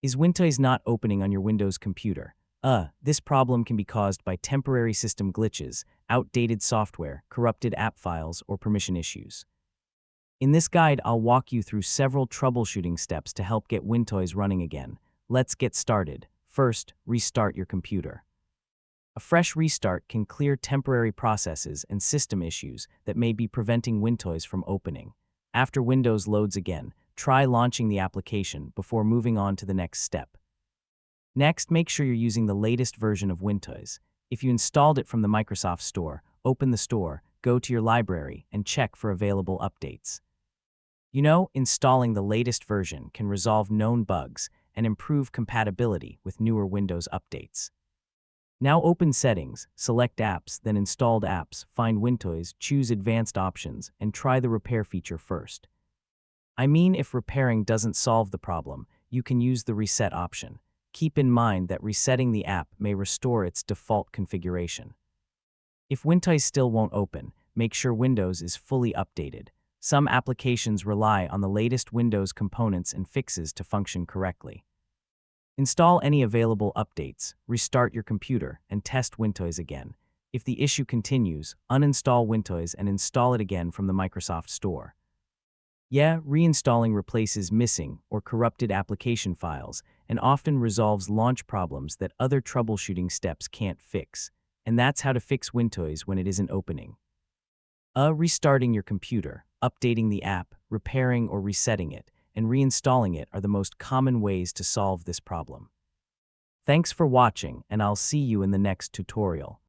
Is Wintoys not opening on your Windows computer? This problem can be caused by temporary system glitches, outdated software, corrupted app files, or permission issues. In this guide, I'll walk you through several troubleshooting steps to help get Wintoys running again. Let's get started. First, restart your computer. A fresh restart can clear temporary processes and system issues that may be preventing Wintoys from opening. After Windows loads again, try launching the application before moving on to the next step. Next, make sure you're using the latest version of Wintoys. If you installed it from the Microsoft Store, open the store, go to your library, and check for available updates. Installing the latest version can resolve known bugs and improve compatibility with newer Windows updates. Now open Settings, select Apps, then Installed Apps, find Wintoys, choose Advanced Options, and try the Repair feature first. If repairing doesn't solve the problem, you can use the Reset option. Keep in mind that resetting the app may restore its default configuration. If Wintoys still won't open, make sure Windows is fully updated. Some applications rely on the latest Windows components and fixes to function correctly. Install any available updates, restart your computer, and test Wintoys again. If the issue continues, uninstall Wintoys and install it again from the Microsoft Store. Reinstalling replaces missing or corrupted application files and often resolves launch problems that other troubleshooting steps can't fix. And that's how to fix Wintoys when it isn't opening. Restarting your computer, updating the app, repairing or resetting it, and reinstalling it are the most common ways to solve this problem. Thanks for watching, and I'll see you in the next tutorial.